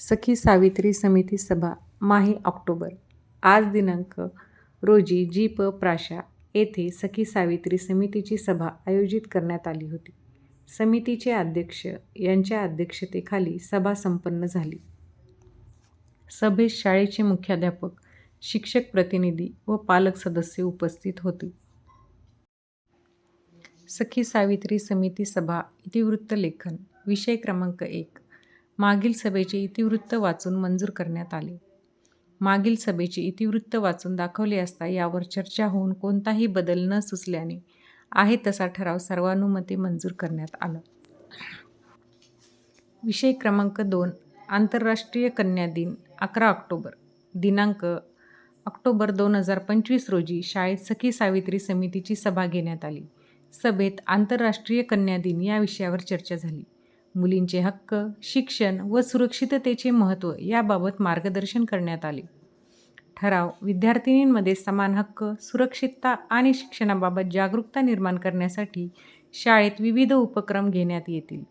सखी सावित्री समिती सभा माहे ऑक्टोबर. आज दिनांक रोजी जी.प. प्राशा येथे सखी सावित्री समितीची सभा आयोजित करण्यात आली होती. समितीचे अध्यक्ष यांच्या अध्यक्षतेखाली सभा संपन्न झाली. सभेत शाळेचे मुख्याध्यापक, शिक्षक प्रतिनिधी व पालक सदस्य उपस्थित होते. सखी सावित्री समिती सभा इतिवृत्त लेखन. विषय क्रमांक 1. मागील सभेचे इतिवृत्त वाचून मंजूर करण्यात आले. मागील सभेचे इतिवृत्त वाचून दाखवले असता यावर चर्चा होऊन कोणताही बदल न सुचल्याने आहे तसा ठराव सर्वानुमते मंजूर करण्यात आला. विषय क्रमांक 2. आंतरराष्ट्रीय कन्या दिन 11 ऑक्टोबर. दिनांक ऑक्टोबर 2025 रोजी शाळेत सखी सावित्री समितीची सभा घेण्यात आली. सभेत आंतरराष्ट्रीय कन्या दिन या विषयावर चर्चा झाली. मुलींचे हक्क, शिक्षण व सुरक्षिततेचे महत्त्व याबाबत मार्गदर्शन करण्यात आले. ठराव विद्यार्थिनींमध्ये समान हक्क, सुरक्षितता आणि शिक्षणाबाबत जागरूकता निर्माण करण्यासाठी शाळेत विविध उपक्रम घेण्यात येतील.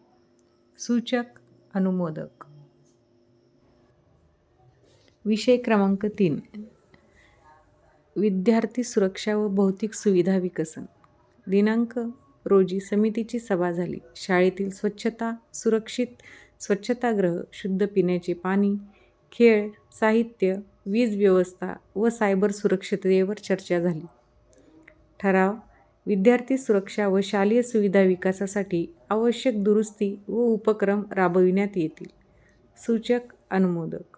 सूचक, अनुमोदक. विषय क्रमांक 3. विद्यार्थी सुरक्षा व भौतिक सुविधा विकसन. दिनांक रोजी समितीची सभा झाली. शाळेतील स्वच्छता, सुरक्षित स्वच्छतागृह, शुद्ध पिण्याचे पाणी, खेळ, साहित्य, वीज व्यवस्था व सायबर सुरक्षिततेवर चर्चा झाली. ठराव विद्यार्थी सुरक्षा व शालेय सुविधा विकासासाठी आवश्यक दुरुस्ती व उपक्रम राबविण्यात येतील. सूचक, अनुमोदक.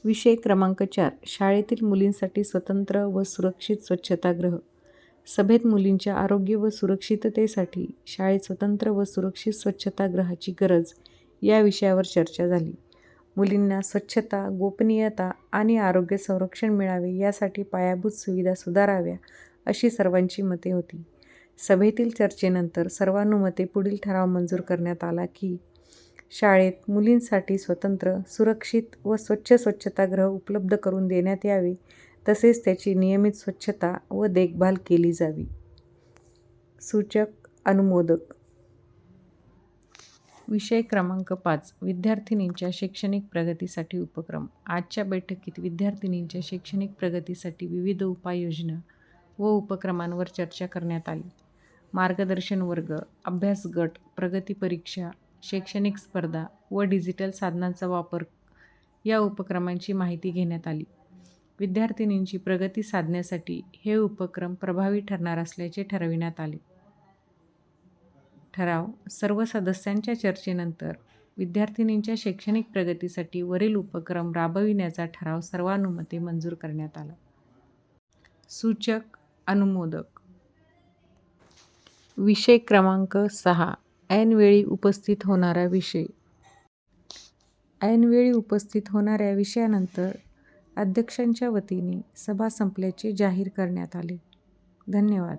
विषय क्रमांक 4. शाळेतील मुलींसाठी स्वतंत्र व सुरक्षित स्वच्छतागृह. सभेत मुलींच्या आरोग्य व सुरक्षिततेसाठी शाळेत स्वतंत्र व सुरक्षित स्वच्छतागृहाची गरज या विषयावर चर्चा झाली. मुलींना स्वच्छता, गोपनीयता आणि आरोग्य संरक्षण मिळावे यासाठी पायाभूत सुविधा सुधाराव्या अशी सर्वांची मते होती. सभेतील चर्चेनंतर सर्वानुमते पुढील ठराव मंजूर करण्यात आला की शाळेत मुलींसाठी स्वतंत्र, सुरक्षित व स्वच्छ स्वच्छतागृह उपलब्ध करून देण्यात यावे तसेच त्याची नियमित स्वच्छता व देखभाल केली जावी. सूचक, अनुमोदक. विषय क्रमांक 5. विद्यार्थिनींच्या शैक्षणिक प्रगतीसाठी उपक्रम. आजच्या बैठकीत विद्यार्थिनींच्या शैक्षणिक प्रगतीसाठी विविध उपाययोजना व उपक्रमांवर चर्चा करण्यात आली. मार्गदर्शन वर्ग, अभ्यास गट, प्रगती परीक्षा, शैक्षणिक स्पर्धा व डिजिटल साधनांचा वापर या उपक्रमांची माहिती घेण्यात आली. विद्यार्थिनींची प्रगती साधण्यासाठी हे उपक्रम प्रभावी ठरणार असल्याचे ठरविण्यात आले. ठराव सर्व सदस्यांच्या चर्चेनंतर विद्यार्थिनींच्या शैक्षणिक प्रगतीसाठी वरील उपक्रम राबविण्याचा ठराव सर्वानुमते मंजूर करण्यात आला. सूचक, अनुमोदक. विषय क्रमांक 6. ऐनवेळी उपस्थित होणारा विषय. ऐनवेळी उपस्थित होणाऱ्या विषयानंतर अध्यक्षांच्या वतीने सभा संपल्याचे जाहीर करण्यात आले. धन्यवाद.